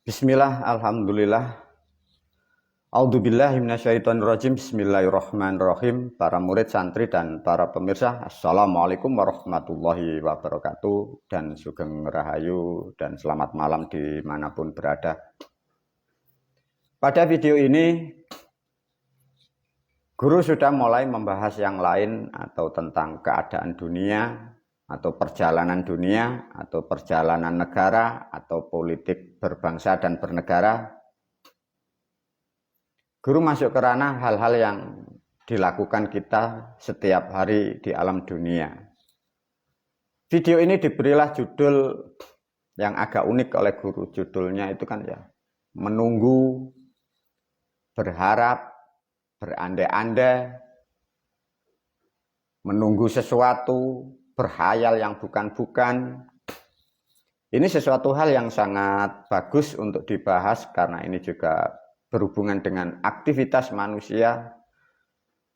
Bismillah, alhamdulillah. A'udzubillahi minasyaitonirrajim. Bismillahirrahmanirrahim. Para murid, santri, dan para pemirsa, assalamualaikum warahmatullahi wabarakatuh. Dan sugeng rahayu dan selamat malam dimanapun berada. Pada video ini, guru sudah mulai membahas yang lain atau tentang keadaan dunia, atau perjalanan dunia, atau perjalanan negara, atau politik berbangsa dan bernegara. Guru masuk ke ranah hal-hal yang dilakukan kita setiap hari di alam dunia. Video ini diberilah judul yang agak unik oleh guru. Judulnya itu kan ya, menunggu, berharap, berandai-andai, menunggu sesuatu, berhayal yang bukan-bukan. Ini sesuatu hal yang sangat bagus untuk dibahas karena ini juga berhubungan dengan aktivitas manusia,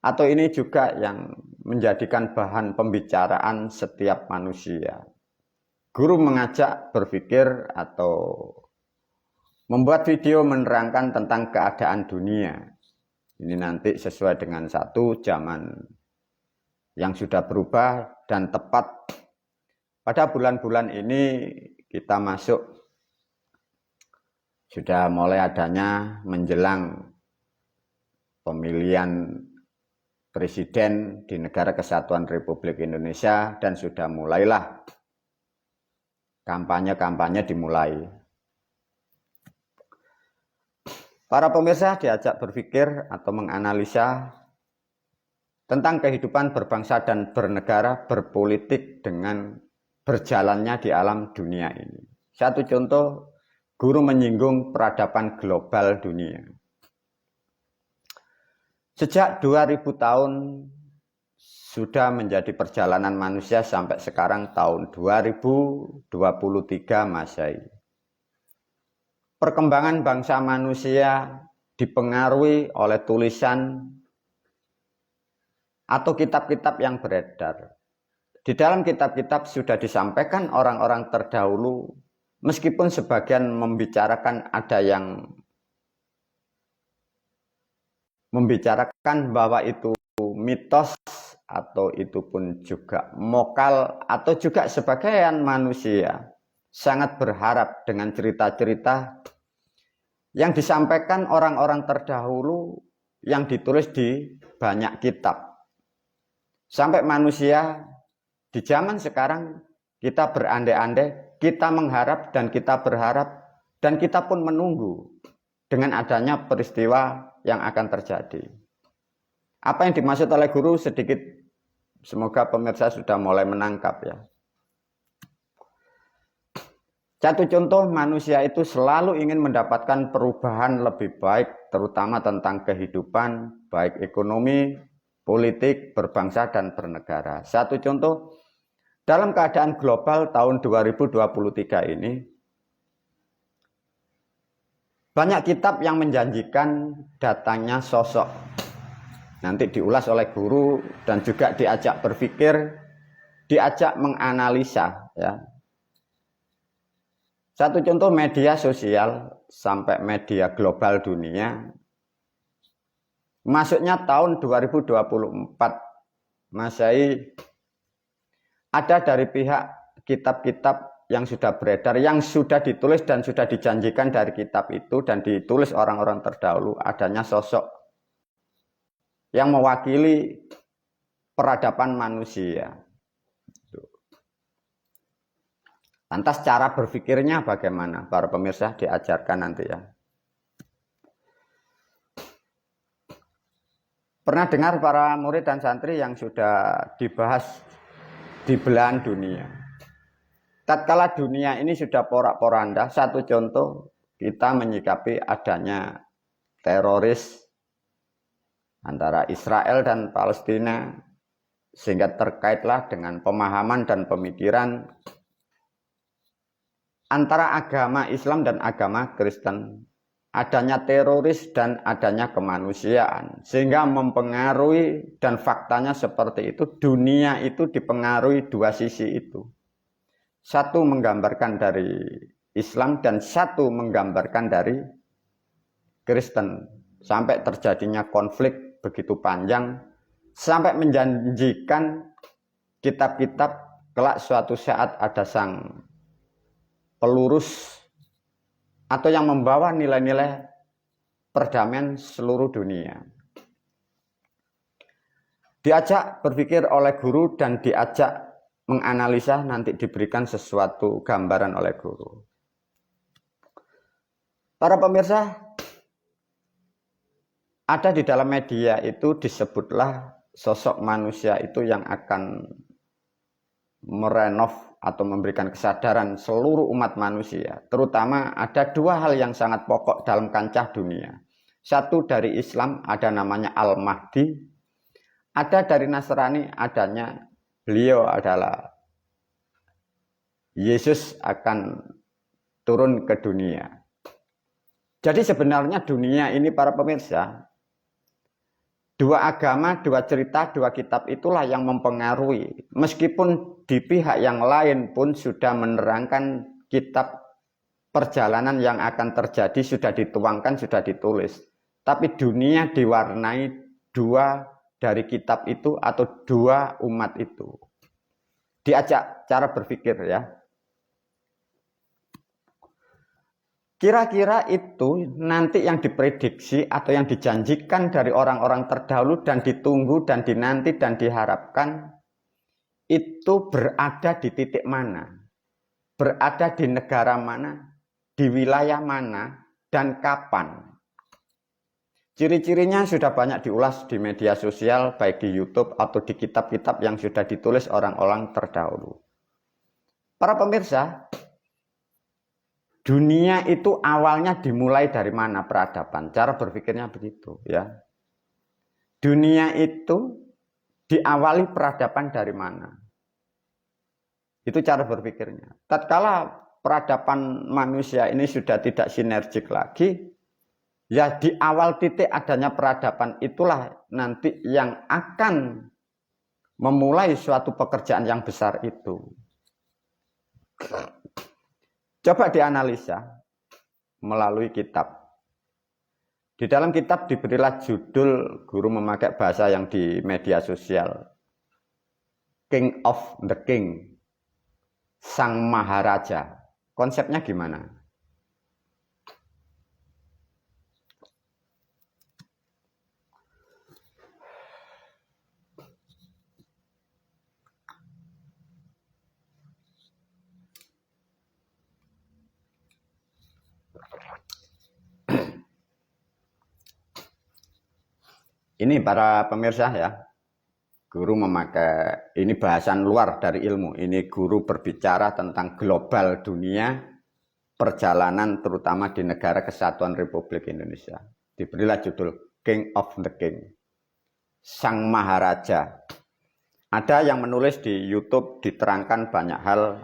atau ini juga yang menjadikan bahan pembicaraan setiap manusia. Guru mengajak berpikir atau membuat video menerangkan tentang keadaan dunia. Ini nanti sesuai dengan satu zaman yang sudah berubah, dan tepat pada bulan-bulan ini kita masuk, sudah mulai adanya menjelang pemilihan presiden di Negara Kesatuan Republik Indonesia, dan sudah mulailah kampanye-kampanye dimulai. Para pemirsa diajak berpikir atau menganalisa tentang kehidupan berbangsa dan bernegara, berpolitik dengan berjalannya di alam dunia ini. Satu contoh, guru menyinggung peradaban global dunia. Sejak 2000 tahun sudah menjadi perjalanan manusia sampai sekarang tahun 2023 Masehi. Perkembangan bangsa manusia dipengaruhi oleh tulisan atau kitab-kitab yang beredar. Di dalam kitab-kitab sudah disampaikan orang-orang terdahulu, meskipun sebagian membicarakan, ada yang membicarakan bahwa itu mitos, atau itu pun juga mokal, atau juga sebagian manusia sangat berharap dengan cerita-cerita yang disampaikan orang-orang terdahulu yang ditulis di banyak kitab. Sampai manusia di zaman sekarang kita berandai-andai, kita mengharap dan kita berharap, dan kita pun menunggu dengan adanya peristiwa yang akan terjadi. Apa yang dimaksud oleh guru sedikit, semoga pemirsa sudah mulai menangkap ya. Satu contoh, manusia itu selalu ingin mendapatkan perubahan lebih baik, terutama tentang kehidupan, baik ekonomi, politik, berbangsa, dan bernegara. Satu contoh, dalam keadaan global tahun 2023 ini, banyak kitab yang menjanjikan datangnya sosok. Nanti diulas oleh guru dan juga diajak berpikir, diajak menganalisa. Ya. Satu contoh, media sosial sampai media global dunia. Masuknya tahun 2024 Masehi, ada dari pihak kitab-kitab yang sudah beredar, yang sudah ditulis dan sudah dijanjikan dari kitab itu dan ditulis orang-orang terdahulu, adanya sosok yang mewakili peradaban manusia. Lantas cara berpikirnya bagaimana? Para pemirsa diajarkan nanti ya. Pernah dengar para murid dan santri yang sudah dibahas di belahan dunia. Tatkala dunia ini sudah porak-poranda, satu contoh kita menyikapi adanya teroris antara Israel dan Palestina, sehingga terkaitlah dengan pemahaman dan pemikiran antara agama Islam dan agama Kristen. Adanya teroris dan adanya kemanusiaan, sehingga mempengaruhi, dan faktanya seperti itu, dunia itu dipengaruhi dua sisi itu. Satu menggambarkan dari Islam dan satu menggambarkan dari Kristen. Sampai terjadinya konflik begitu panjang, sampai menjanjikan kitab-kitab kelak suatu saat ada sang pelurus atau yang membawa nilai-nilai perdamaian seluruh dunia. Diajak berpikir oleh guru dan diajak menganalisa, nanti diberikan sesuatu gambaran oleh guru. Para pemirsa, ada di dalam media itu disebutlah sosok manusia itu yang akan merenov atau memberikan kesadaran seluruh umat manusia. Terutama ada dua hal yang sangat pokok dalam kancah dunia. Satu dari Islam ada namanya Al-Mahdi. Ada dari Nasrani adanya beliau adalah Yesus akan turun ke dunia. Jadi sebenarnya dunia ini para pemirsa, dua agama, dua cerita, dua kitab itulah yang mempengaruhi. Meskipun di pihak yang lain pun sudah menerangkan kitab perjalanan yang akan terjadi, sudah dituangkan, sudah ditulis. Tapi dunia diwarnai dua dari kitab itu atau dua umat itu. Diajak cara berpikir ya. Kira-kira itu nanti yang diprediksi atau yang dijanjikan dari orang-orang terdahulu dan ditunggu dan dinanti dan diharapkan itu berada di titik mana? Berada di negara mana? Di wilayah mana? Dan kapan? Ciri-cirinya sudah banyak diulas di media sosial, baik di YouTube atau di kitab-kitab yang sudah ditulis orang-orang terdahulu. Para pemirsa, dunia itu awalnya dimulai dari mana peradaban? Cara berpikirnya begitu ya. Dunia itu diawali peradaban dari mana? Itu cara berpikirnya. Tatkala peradaban manusia ini sudah tidak sinergik lagi, ya di awal titik adanya peradaban itulah nanti yang akan memulai suatu pekerjaan yang besar itu. Coba dianalisa melalui kitab. Di dalam kitab diberilah judul, guru memakai bahasa yang di media sosial, King of the King, Sang Maharaja. Konsepnya gimana? Ini para pemirsa ya, guru memakai, ini bahasan luar dari ilmu. Ini guru berbicara tentang global dunia, perjalanan terutama di negara Kesatuan Republik Indonesia. Diberilah judul King of the King, Sang Maharaja. Ada yang menulis di YouTube diterangkan banyak hal,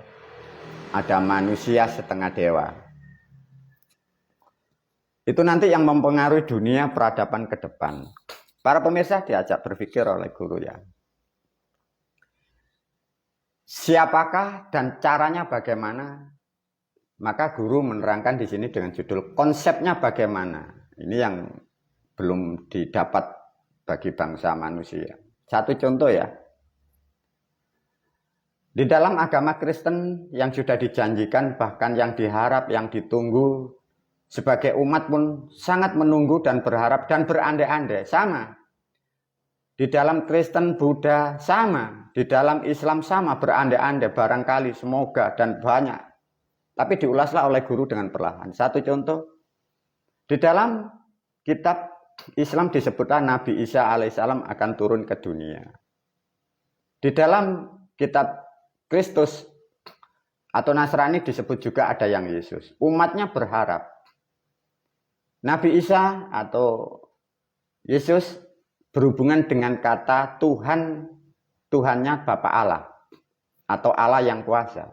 ada manusia setengah dewa. Itu nanti yang mempengaruhi dunia peradaban ke depan. Para pemirsa diajak berpikir oleh guru ya. Siapakah dan caranya bagaimana? Maka guru menerangkan di sini dengan judul konsepnya bagaimana. Ini yang belum didapat bagi bangsa manusia. Satu contoh ya. Di dalam agama Kristen yang sudah dijanjikan, bahkan yang diharap, yang ditunggu, sebagai umat pun sangat menunggu dan berharap dan berandai-andai. Sama. Di dalam Kristen, Buddha sama. Di dalam Islam sama, berandai-andai, barangkali, semoga, dan banyak. Tapi diulaslah oleh guru dengan perlahan. Satu contoh. Di dalam kitab Islam disebutkan Nabi Isa alaihissalam akan turun ke dunia. Di dalam kitab Kristus atau Nasrani disebut juga ada yang Yesus. Umatnya berharap Nabi Isa atau Yesus berhubungan dengan kata Tuhan, Tuhannya Bapa Allah atau Allah yang kuasa.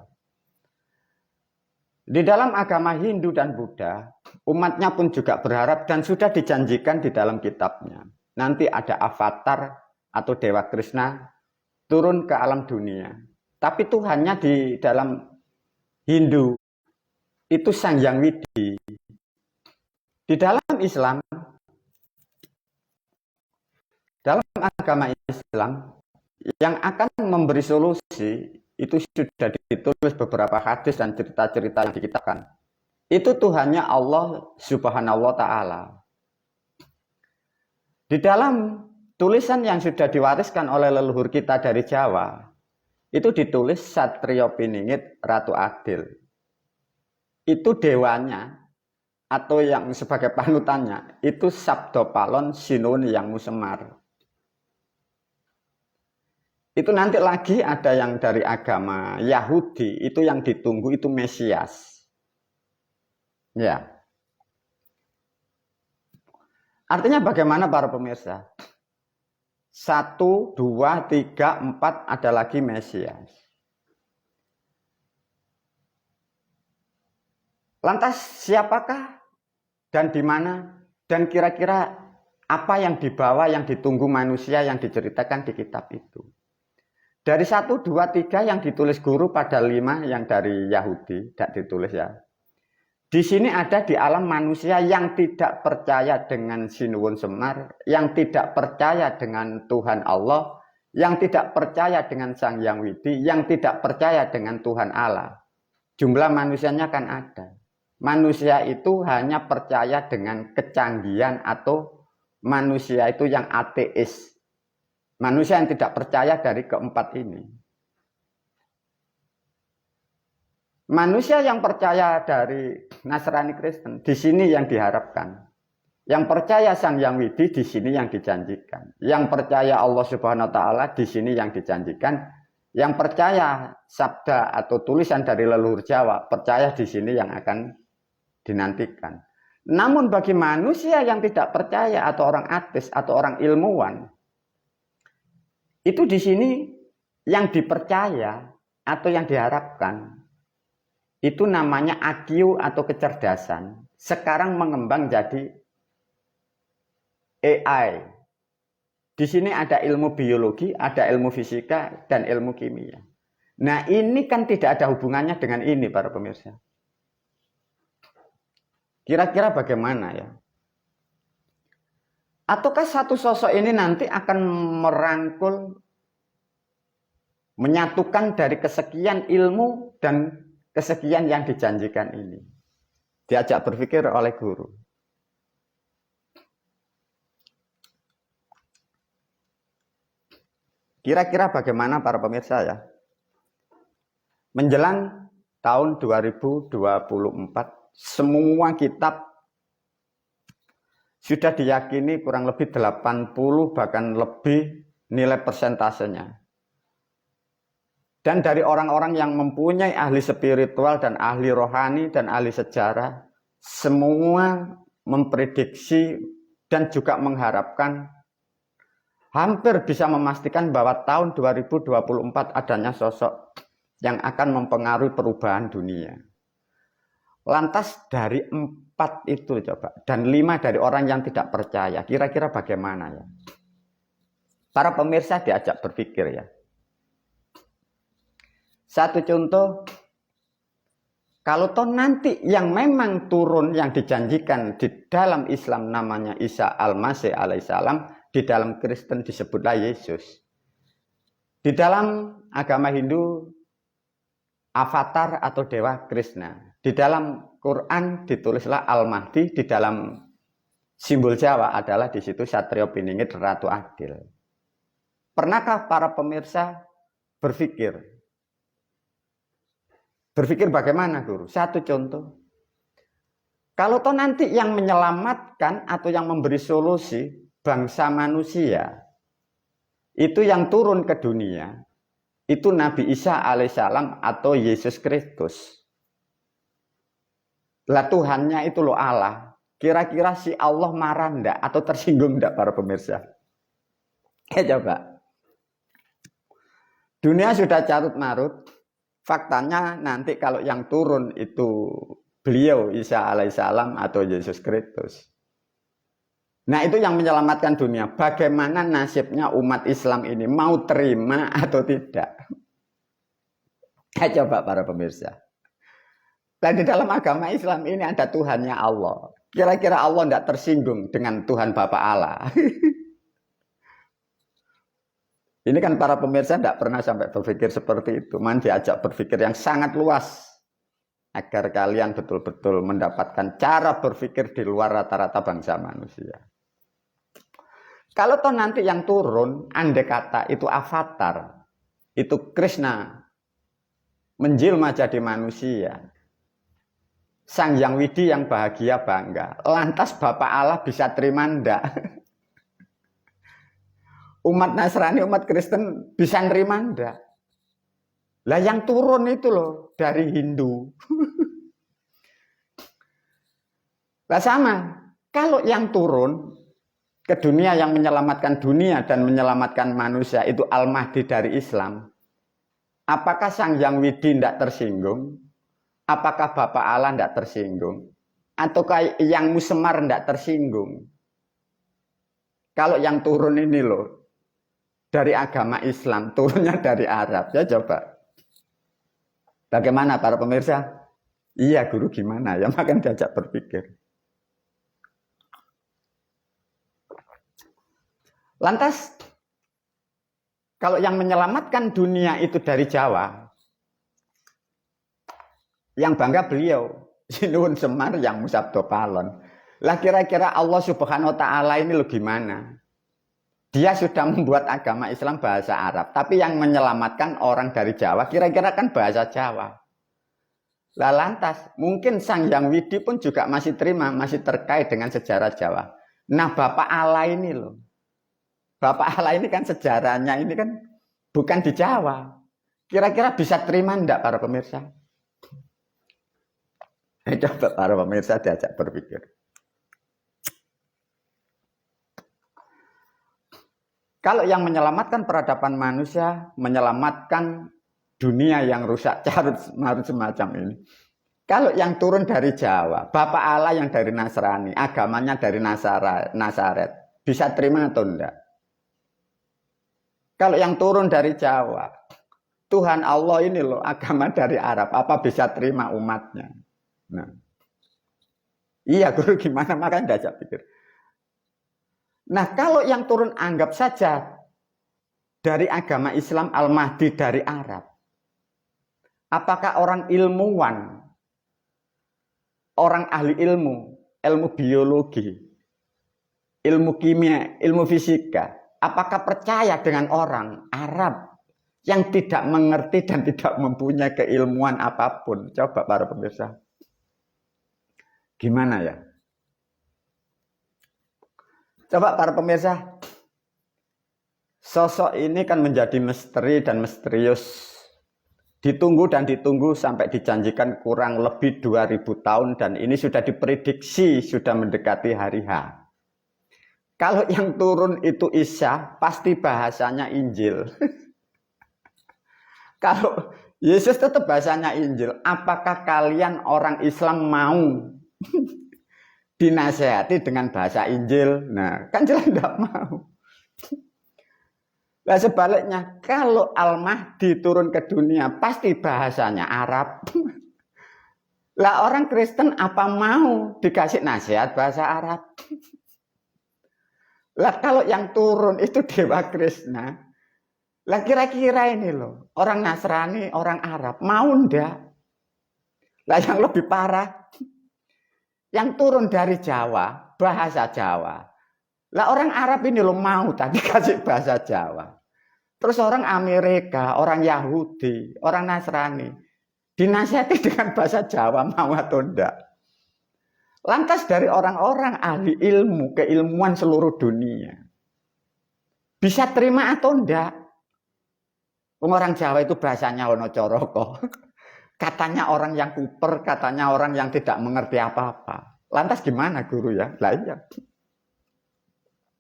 Di dalam agama Hindu dan Buddha, umatnya pun juga berharap dan sudah dijanjikan di dalam kitabnya. Nanti ada avatar atau Dewa Krishna turun ke alam dunia. Tapi Tuhannya di dalam Hindu itu Sang Hyang Widi. Di dalam Islam, dalam agama Islam, yang akan memberi solusi itu sudah ditulis beberapa hadis dan cerita-cerita yang dikitabkan. Itu Tuhannya Allah Subhanahu wa Ta'ala. Di dalam tulisan yang sudah diwariskan oleh leluhur kita dari Jawa, itu ditulis Satrio Piningit Ratu Adil. Itu dewanya atau yang sebagai panutannya itu Sabdo Palon Sinuwun Hyang Musemar. Itu nanti lagi ada yang dari agama Yahudi, itu yang ditunggu itu Mesias. Ya. Artinya bagaimana para pemirsa? 1, 2, 3, 4 ada lagi Mesias. Lantas siapakah dan di mana dan kira-kira apa yang dibawa yang ditunggu manusia yang diceritakan di kitab itu? Dari 1, 2, 3 yang ditulis guru pada 5 yang dari Yahudi, tidak ditulis ya. Di sini ada di alam manusia yang tidak percaya dengan Sinuwun Semar, yang tidak percaya dengan Tuhan Allah, yang tidak percaya dengan Sang Hyang Widi, yang tidak percaya dengan Tuhan Allah. Jumlah manusianya kan ada. Manusia itu hanya percaya dengan kecanggihan atau manusia itu yang ateis. Manusia yang tidak percaya dari keempat ini. Manusia yang percaya dari Nasrani Kristen, di sini yang diharapkan. Yang percaya Sang Hyang Widi, di sini yang dijanjikan. Yang percaya Allah Subhanahu wa Ta'ala, di sini yang dijanjikan. Yang percaya sabda atau tulisan dari leluhur Jawa, percaya di sini yang akan dinantikan. Namun bagi manusia yang tidak percaya atau orang ateis atau orang ilmuwan, itu di sini yang dipercaya atau yang diharapkan itu namanya IQ atau kecerdasan. Sekarang mengembang jadi AI. Di sini ada ilmu biologi, ada ilmu fisika, dan ilmu kimia. Nah ini kan tidak ada hubungannya dengan ini para pemirsa. Kira-kira bagaimana ya? Ataukah satu sosok ini nanti akan merangkul, menyatukan dari kesekian ilmu dan kesekian yang dijanjikan ini? Diajak berpikir oleh guru. Kira-kira bagaimana para pemirsa ya? Menjelang tahun 2024, semua kitab sudah diyakini kurang lebih 80 bahkan lebih nilai persentasenya. Dan dari orang-orang yang mempunyai ahli spiritual dan ahli rohani dan ahli sejarah, semua memprediksi dan juga mengharapkan, hampir bisa memastikan bahwa tahun 2024 adanya sosok yang akan mempengaruhi perubahan dunia. Lantas dari 4 itu coba, dan 5 dari orang yang tidak percaya, kira-kira bagaimana ya? Para pemirsa diajak berpikir ya. Satu contoh, kalau toh nanti yang memang turun yang dijanjikan di dalam Islam namanya Isa Al-Masih alaihissalam, di dalam Kristen disebutlah Yesus. Di dalam agama Hindu, Avatar atau Dewa Krishna. Di dalam Quran ditulislah Al-Mahdi, di dalam simbol Jawa adalah di situ Satrio Piningit Ratu Adil. Pernahkah para pemirsa berpikir? Berpikir bagaimana guru? Satu contoh. Kalau toh nanti yang menyelamatkan atau yang memberi solusi bangsa manusia, itu yang turun ke dunia, itu Nabi Isa alaihissalam atau Yesus Kristus. Lah Tuhannya itu loh Allah. Kira-kira si Allah marah enggak atau tersinggung enggak para pemirsa? Coba. Dunia sudah carut marut. Faktanya nanti kalau yang turun itu beliau Isa alaihissalam atau Yesus Kristus. Nah itu yang menyelamatkan dunia. Bagaimana nasibnya umat Islam ini? Mau terima atau tidak? Coba para pemirsa. Dan di dalam agama Islam ini ada Tuhannya Allah. Kira-kira Allah tidak tersinggung dengan Tuhan Bapa Allah? Ini kan para pemirsa tidak pernah sampai berpikir seperti itu. Man diajak berpikir yang sangat luas. Agar kalian betul-betul mendapatkan cara berpikir di luar rata-rata bangsa manusia. Kalau toh nanti yang turun, andai kata itu avatar. Itu Krishna. Menjelma jadi manusia. Sang Hyang Widi yang bahagia bangga. Lantas Bapak Allah bisa terima ndak? Umat Nasrani, umat Kristen bisa nerima ndak? Lah yang turun itu loh dari Hindu. Lah sama. Kalau yang turun ke dunia yang menyelamatkan dunia dan menyelamatkan manusia itu Al-Mahdi dari Islam. Apakah Sang Hyang Widi ndak tersinggung? Apakah Bapak Allah tidak tersinggung? Ataukah yang Musemar tidak tersinggung? Kalau yang turun ini loh, dari agama Islam, turunnya dari Arab. Ya coba. Bagaimana para pemirsa? Iya guru gimana? Ya makan diajak berpikir. Lantas, kalau yang menyelamatkan dunia itu dari Jawa, yang bangga beliau, Sinuhun Semar yang Musabdo Palon. Lah kira-kira Allah Subhanahu wa Ta'ala ini lo gimana? Dia sudah membuat agama Islam bahasa Arab, tapi yang menyelamatkan orang dari Jawa kira-kira kan bahasa Jawa. Lah lantas, mungkin Sang Hyang Widi pun juga masih terima, masih terkait dengan sejarah Jawa. Nah Bapak Allah ini loh. Bapak Allah ini kan sejarahnya ini kan bukan di Jawa. Kira-kira bisa terima enggak para pemirsa? Coba para pemirsa diajak berpikir. Kalau yang menyelamatkan peradaban manusia, menyelamatkan dunia yang rusak carut marut semacam ini. Kalau yang turun dari Jawa, Bapak Allah yang dari Nasrani, agamanya dari Nazaret, bisa terima atau enggak? Kalau yang turun dari Jawa, Tuhan Allah ini loh, agama dari Arab, apa bisa terima umatnya? Nah, iya guru gimana makanya diajak pikir. Nah kalau yang turun anggap saja dari agama Islam Al-Mahdi dari Arab, apakah orang ilmuwan, orang ahli ilmu biologi, ilmu kimia, ilmu fisika, apakah percaya dengan orang Arab yang tidak mengerti dan tidak mempunyai keilmuan apapun? Coba para pemirsa. Gimana ya? Coba para pemirsa, sosok ini kan menjadi misteri dan misterius. Ditunggu dan ditunggu sampai dijanjikan kurang lebih 2000 tahun dan ini sudah diprediksi sudah mendekati hari H. Kalau yang turun itu Isa, pasti bahasanya Injil. Kalau Yesus tetap bahasanya Injil, apakah kalian orang Islam mau dinasehati dengan bahasa Injil? Nah, kan jelas tidak mau. Nah sebaliknya, kalau Al-Mahdi turun ke dunia, pasti bahasanya Arab. Lah orang Kristen apa mau dikasih nasihat bahasa Arab? Lah kalau yang turun itu Dewa Krishna, lah kira-kira ini loh, orang Nasrani, orang Arab, mau ndak? Lah yang lebih parah, yang turun dari Jawa, bahasa Jawa. Lah orang Arab ini loh mau tadi kasih bahasa Jawa. Terus orang Amerika, orang Yahudi, orang Nasrani dinasihati dengan bahasa Jawa mau atau enggak? Lantas dari orang-orang ahli ilmu, keilmuan seluruh dunia bisa terima atau enggak? Orang Jawa itu bahasanya ono coroko. Katanya orang yang kuper, katanya orang yang tidak mengerti apa-apa. Lantas gimana guru ya? Lah iya.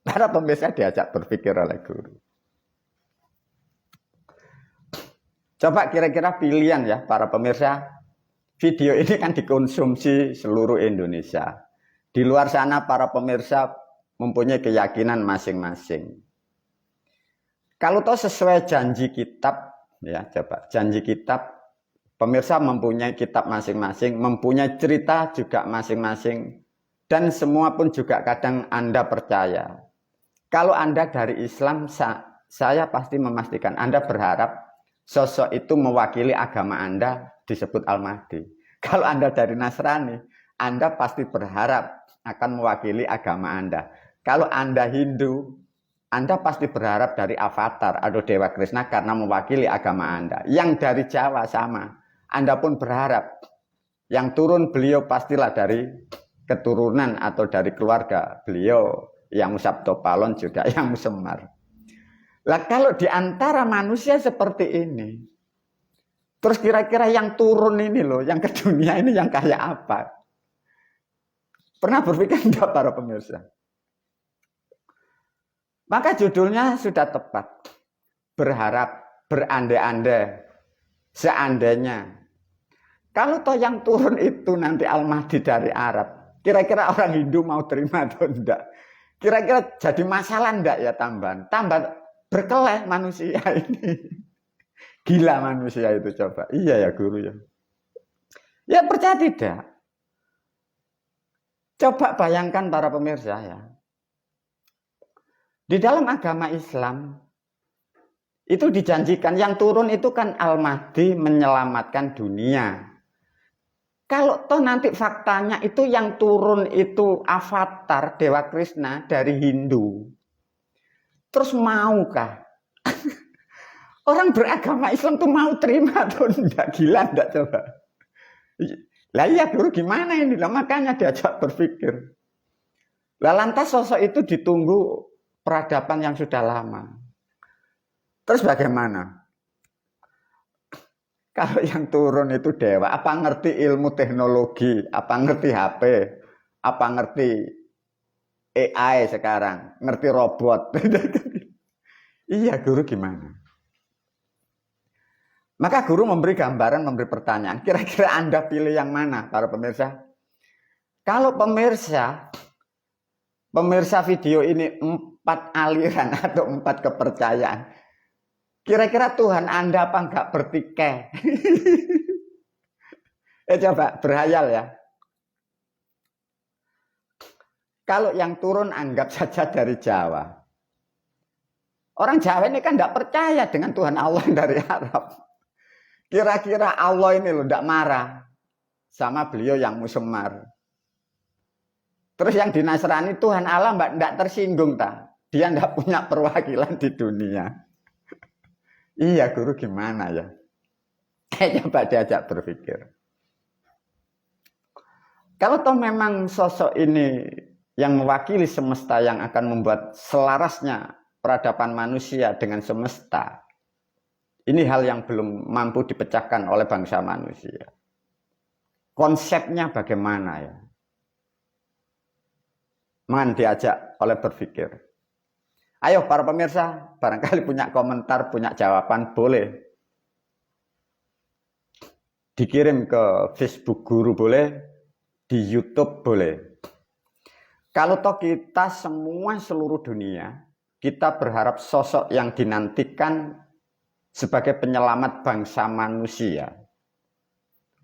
Para pemirsa diajak berpikir oleh guru. Coba kira-kira pilihan ya para pemirsa. Video ini kan dikonsumsi seluruh Indonesia. Di luar sana para pemirsa mempunyai keyakinan masing-masing. Kalau toh sesuai janji kitab, ya coba janji kitab Pemirsa mempunyai kitab masing-masing, mempunyai cerita juga masing-masing. Dan semua pun juga kadang Anda percaya. Kalau Anda dari Islam, saya pasti memastikan Anda berharap sosok itu mewakili agama Anda disebut Al-Mahdi. Kalau Anda dari Nasrani, Anda pasti berharap akan mewakili agama Anda. Kalau Anda Hindu, Anda pasti berharap dari Avatar atau Dewa Krishna karena mewakili agama Anda. Yang dari Jawa sama. Anda pun berharap yang turun beliau pastilah dari keturunan atau dari keluarga beliau yang Sabdo Palon juga yang Semar. Lah kalau di antara manusia seperti ini, terus kira-kira yang turun ini loh, yang ke dunia ini yang kayak apa? Pernah berpikir enggak para pemirsa? Maka judulnya sudah tepat. Berharap, berandai-andai, seandainya. Kalau toh yang turun itu nanti Al-Mahdi dari Arab, kira-kira orang Hindu mau terima atau enggak? Kira-kira jadi masalah enggak ya tambahan? Tambah berkeleh manusia ini. Gila manusia itu coba. Iya ya guru ya. Ya percaya tidak? Coba bayangkan para pemirsa ya. Di dalam agama Islam, itu dijanjikan yang turun itu kan Al-Mahdi menyelamatkan dunia. Kalau toh nanti faktanya itu yang turun itu Avatar Dewa Krishna dari Hindu. Terus maukah? Orang beragama Islam tuh mau terima atau enggak? Gila enggak coba? Lah iya guru gimana ini? Lah makanya diajak berpikir. Lah lantas sosok itu ditunggu peradaban yang sudah lama. Terus bagaimana? Kalau yang turun itu dewa, apa ngerti ilmu teknologi, apa ngerti HP, apa ngerti AI sekarang, ngerti robot. Iya guru gimana? Maka guru memberi gambaran, memberi pertanyaan. Kira-kira Anda pilih yang mana para pemirsa? Kalau pemirsa video ini 4 aliran atau 4 kepercayaan. Kira-kira Tuhan Anda apa enggak bertikai? Coba berhayal ya. Kalau yang turun anggap saja dari Jawa. Orang Jawa ini kan enggak percaya dengan Tuhan Allah dari Arab. Kira-kira Allah ini loh enggak marah sama beliau yang Musemar. Terus yang di Nasrani Tuhan Allah enggak tersinggung tak? Dia enggak punya perwakilan di dunia. Iya guru gimana ya? Coba diajak berpikir. Kalau toh memang sosok ini yang mewakili semesta yang akan membuat selarasnya peradaban manusia dengan semesta. Ini hal yang belum mampu dipecahkan oleh bangsa manusia. Konsepnya bagaimana ya? Mohon diajak oleh berpikir. Ayo para pemirsa, barangkali punya komentar, punya jawaban, boleh. Dikirim ke Facebook Guru boleh, di YouTube boleh. Kalau toh kita semua seluruh dunia, kita berharap sosok yang dinantikan sebagai penyelamat bangsa manusia.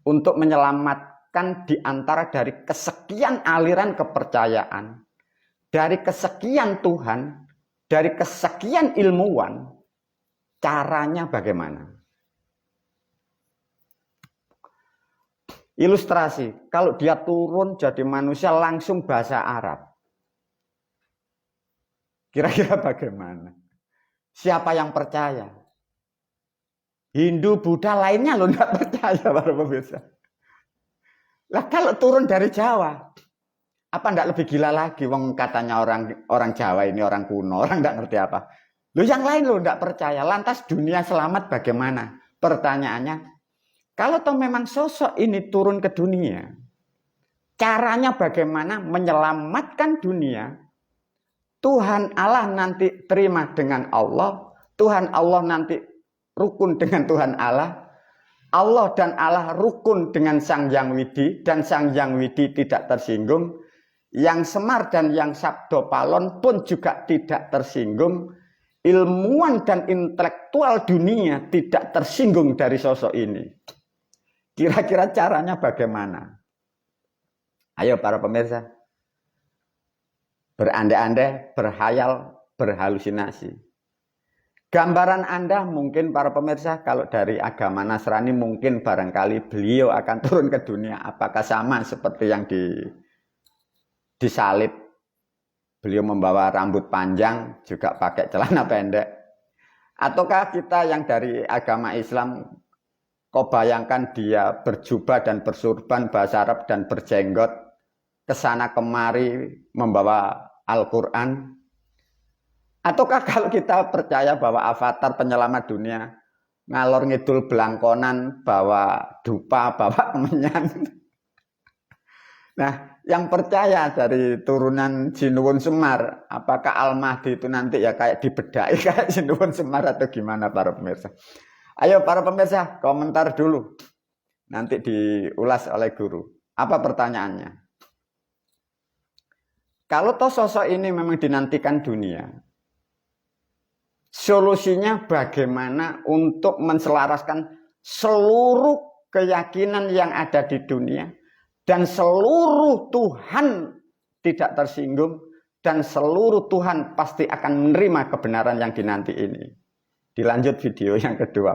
Untuk menyelamatkan di antara dari kesekian aliran kepercayaan, dari kesekian Tuhan, dari kesekian ilmuwan, caranya bagaimana? Ilustrasi, kalau dia turun jadi manusia langsung bahasa Arab. Kira-kira bagaimana? Siapa yang percaya? Hindu, Buddha lainnya loh enggak percaya para pemirsa. Lah kalau turun dari Jawa, apa enggak lebih gila lagi? Wong katanya orang Jawa ini orang kuno, orang enggak ngerti apa. Loh yang lain loh enggak percaya. Lantas dunia selamat bagaimana? Pertanyaannya, kalau toh memang sosok ini turun ke dunia, caranya bagaimana menyelamatkan dunia? Tuhan Allah nanti terima dengan Allah, Tuhan Allah nanti rukun dengan Tuhan Allah, Allah dan Allah rukun dengan Sang Hyang Widi, dan Sang Hyang Widi tidak tersinggung. Yang Semar dan yang Sabdo Palon pun juga tidak tersinggung. Ilmuwan dan intelektual dunia tidak tersinggung dari sosok ini. Kira-kira caranya bagaimana? Ayo para pemirsa. Berandai-andai, berhayal, berhalusinasi. Gambaran Anda mungkin para pemirsa, kalau dari agama Nasrani mungkin barangkali beliau akan turun ke dunia. Apakah sama seperti yang disalib? Beliau membawa rambut panjang, juga pakai celana pendek. Ataukah kita yang dari agama Islam, kau bayangkan dia berjubah dan bersurban bahasa Arab dan berjenggot, kesana kemari membawa Al-Quran. Ataukah kalau kita percaya bahwa avatar penyelamat dunia ngalor ngidul belangkonan, bawa dupa, bawa menyan. Nah, yang percaya dari turunan Jinuwun Semar, apakah Al-Mahdi itu nanti ya kayak dibedai kayak Jinuwun Semar atau gimana para pemirsa? Ayo para pemirsa, komentar dulu. Nanti diulas oleh guru. Apa pertanyaannya? Kalau toh sosok ini memang dinantikan dunia, solusinya bagaimana untuk menselaraskan seluruh keyakinan yang ada di dunia dan seluruh Tuhan tidak tersinggung dan seluruh Tuhan pasti akan menerima kebenaran yang dinanti ini. Dilanjut video yang kedua.